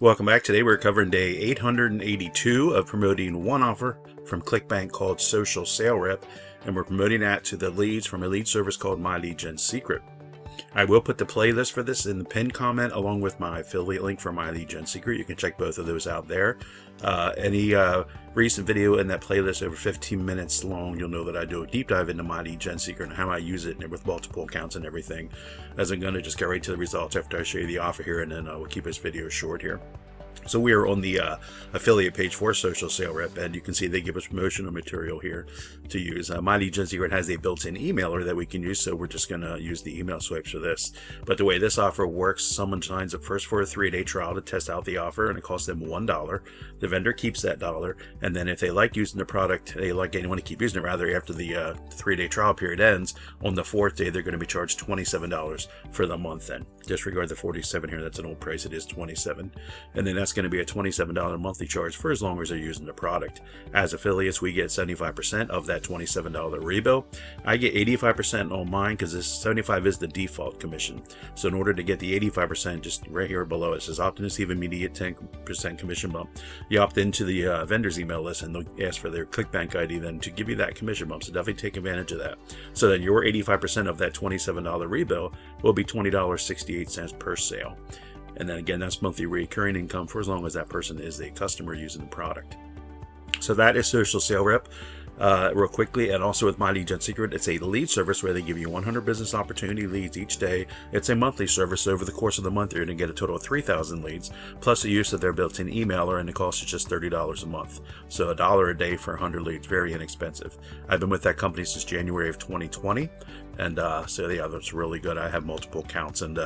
Welcome back. Today we're covering day 882 of promoting one offer from ClickBank called Social Sale Rep, and we're promoting that to the leads from a lead service called My Lead Gen Secret. I will put the playlist for this in the pinned comment along with my affiliate link for My Lead Gen Secret. You can check both of those out there. Any recent video in that playlist over 15 minutes long, you'll know that I do a deep dive into My Lead Gen Secret and how I use it with multiple accounts and everything. As I'm going to just get right to the results after I show you the offer here, and then we'll keep this video short here. So we are on the affiliate page for Social Sale Rep, and you can see they give us promotional material here to use. My Lead Gen Secret has a built-in emailer that we can use, so we're just going to use the email swipes for this. But the way this offer works, someone signs up first for a 3-day trial to test out the offer, and it costs them $1. The vendor keeps that $1, and then if they like using the product, they want to keep using it rather after the 3-day trial period ends, on the 4th day they're going to be charged $27 for the month. Then disregard the $47 here, that's an old price, it is $27, and then that's going to be a $27 monthly charge for as long as they're using the product. As affiliates, we get 75% of that $27 rebill. I get 85% on mine because this 75 is the default commission. So in order to get the 85%, just right here below it says opt in to receive immediate 10% commission bump. You opt into the vendor's email list and they'll ask for their ClickBank ID then to give you that commission bump. So definitely take advantage of that. So then your 85% of that $27 rebill will be $20.68 per sale. And then again, that's monthly recurring income for as long as that person is a customer using the product. So that is Social Sale Rep. Real quickly, and also with My Lead Gen Secret, it's a lead service where they give you 100 business opportunity leads each day. It's a monthly service, so over the course of the month, you're going to get a total of 3,000 leads, plus the use of their built-in emailer, and the cost is just $30 a month. So $1 a day for 100 leads, very inexpensive. I've been with that company since January of 2020, and so yeah, that's really good. I have multiple accounts, and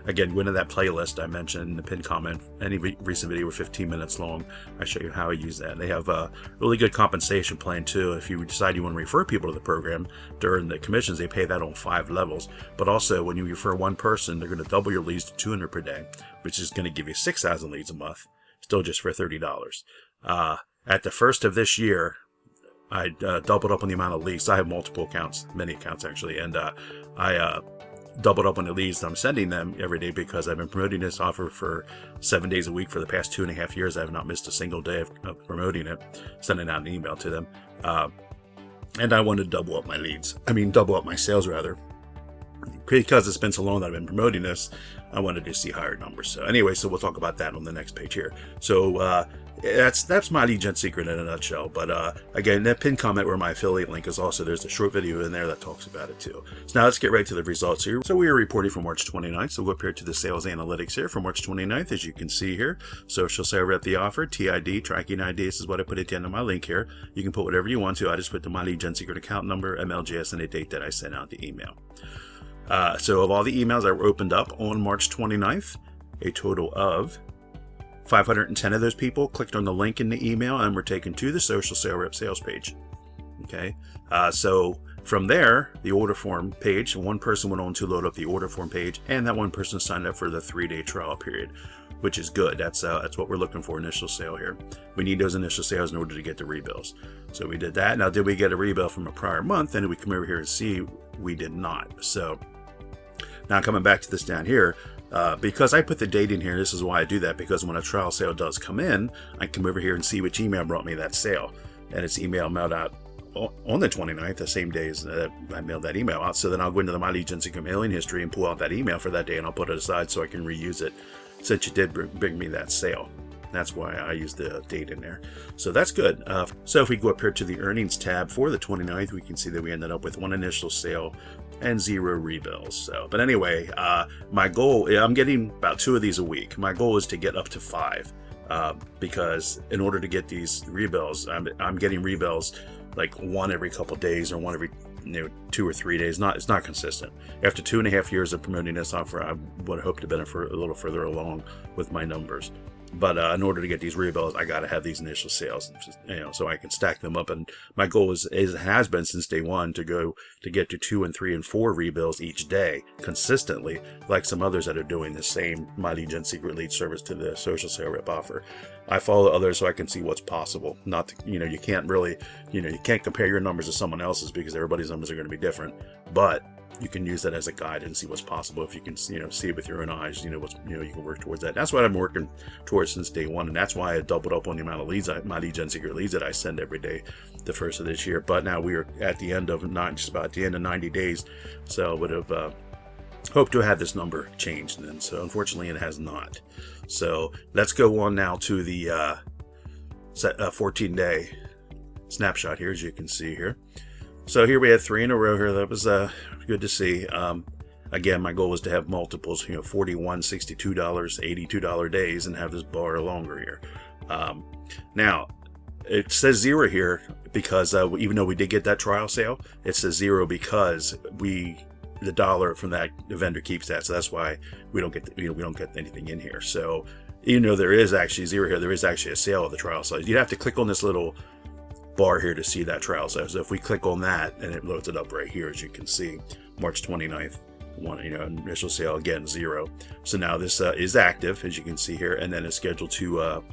again, go into that playlist I mentioned in the pinned comment. Any recent video with 15 minutes long, I show you how I use that. They have a really good compensation plan too. If you decide you want to refer people to the program during the commissions, they pay that on 5 levels. But also, when you refer one person, they're going to double your leads to 200 per day, which is going to give you 6,000 leads a month, still just for $30. At the first of this year, I doubled up on the amount of leads. I have multiple accounts, many accounts actually, and I doubled up on the leads I'm sending them every day because I've been promoting this offer for 7 days a week for the past 2.5 years. I have not missed a single day of promoting it, sending out an email to them. And I wanted to double up my leads. Double up my sales rather. Because it's been so long that I've been promoting this, I wanted to see higher numbers. So anyway, so we'll talk about that on the next page here. So that's My Lead Gen Secret in a nutshell. But again, that pinned comment where my affiliate link is also, there's a short video in there that talks about it too. So now let's get right to the results here. So we are reporting for March 29th. So we'll go up here to the sales analytics here for March 29th. As you can see here, Social Sale Rep the offer, TID, tracking ID. This is what I put at the end of my link here. You can put whatever you want to. I just put the My Lead Gen Secret account number, MLGS, and a date that I sent out the email. So of all the emails that were opened up on March 29th, a total of 510 of those people clicked on the link in the email and were taken to the Social Sale Rep sales page. Okay, so from there, the order form page, one person went on to load up the order form page, and that one person signed up for the 3-day trial period, which is good. That's what we're looking for, initial sale here. We need those initial sales in order to get the rebills. So we did that. Now, did we get a rebill from a prior month? And we come over here and see we did not. So now coming back to this down here, because I put the date in here, this is why I do that, because when a trial sale does come in, I come over here and see which email brought me that sale. And it's email mailed out on the 29th, the same day as I mailed that email out. So then I'll go into the My Lead Gen Secret mailing history and pull out that email for that day, and I'll put it aside so I can reuse it since you did bring me that sale. That's why I use the date in there. So that's good. So if we go up here to the earnings tab for the 29th, we can see that we ended up with 1 initial sale and 0 rebills. So, but anyway, my goal, I'm getting about 2 of these a week. My goal is to get up to 5 because in order to get these rebills, I'm getting rebills like 1 every couple days or 1 every 2 or 3 days. It's not consistent. After 2.5 years of promoting this offer, I would hope to benefit a little further along with my numbers. But in order to get these rebills, I got to have these initial sales, so I can stack them up. And my goal has been since day one to get to 2 and 3 and 4 rebills each day consistently, like some others that are doing the same My Lead Gen Secret lead service to the Social Sale Rep offer. I follow others so I can see what's possible. Not to, you can't really, you can't compare your numbers to someone else's because everybody's numbers are going to be different. But you can use that as a guide and see what's possible. If you can, see it with your own eyes, what's, you can work towards that. That's what I'm working towards since day one. And that's why I doubled up on the amount of leads, my lead gen secret leads that I send every day, the first of this year. But now we are at the end of just about the end of 90 days. So I would have hoped to have this number changed. And so unfortunately it has not. So let's go on now to the 14-day snapshot here, as you can see here. So here we had 3 in a row here. That was good to see. Again, my goal was to have multiples, $41, $62, $82 days, and have this bar longer here. Now, it says 0 here because even though we did get that trial sale, it says 0 because the dollar from that, the vendor keeps that. So that's why we don't get we don't get anything in here. So even though there is actually 0 here, there is actually a sale of the trial size. You'd have to click on this little bar here to see that trial size. So if we click on that, and it loads it up right here, as you can see, March 29th, initial sale, again 0. So now this is active, as you can see here, and then it's scheduled to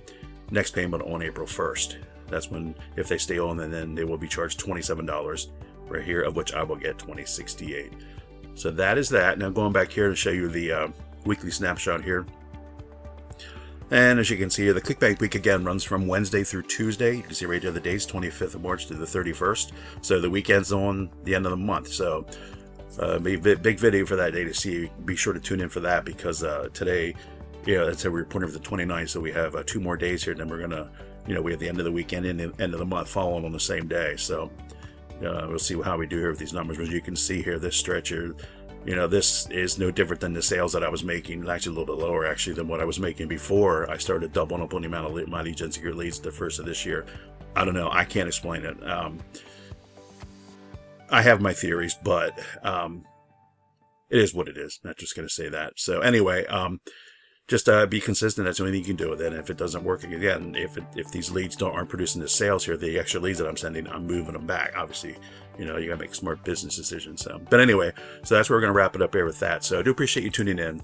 next payment on April 1st. That's when, if they stay on, and then they will be charged $27 right here, of which I will get $20.68. So that is that. Now going back here to show you the weekly snapshot here. And as you can see here, the ClickBank week again runs from Wednesday through Tuesday. You can see right here the dates, 25th of March to the 31st. So the weekend's on the end of the month. So big video for that day to see. Be sure to tune in for that, because today, that's how we're reporting for the 29th. So we have 2 more days here. And then we're going to, we have the end of the weekend and the end of the month following on the same day. So we'll see how we do here with these numbers. As you can see here, this stretch here, this is no different than the sales that I was making. Actually, a little bit lower actually than what I was making before I started doubling up on the amount of my lead gen secret leads the first of this year. I don't know. I can't explain it. I have my theories, but it is what it is. Not just going to say that. So anyway, just be consistent. That's the only thing you can do with it. And if it doesn't work again, if these leads aren't producing the sales here, the extra leads that I'm sending, I'm moving them back. Obviously, you gotta make smart business decisions. But anyway, so that's where we're gonna wrap it up here with that. So I do appreciate you tuning in.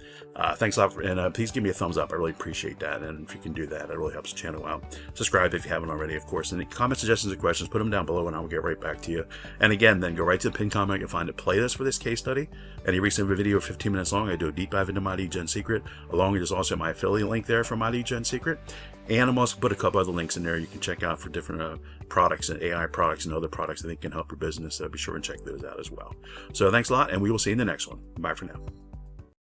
Thanks a lot, and please give me a thumbs up. I really appreciate that. And if you can do that, it really helps the channel out. Subscribe if you haven't already, of course. And comments, suggestions, or questions, put them down below, and I will get right back to you. And again, then go right to the pinned comment. You'll find a playlist for this case study. Any recent video 15 minutes long, I do a deep dive into my lead gen secret. Along with, there's also my affiliate link there for my lead gen secret. And I'm also put a couple other links in there you can check out for different products and AI products and other products that can help your business. So be sure and check those out as well. So thanks a lot, and we will see you in the next one. Bye for now.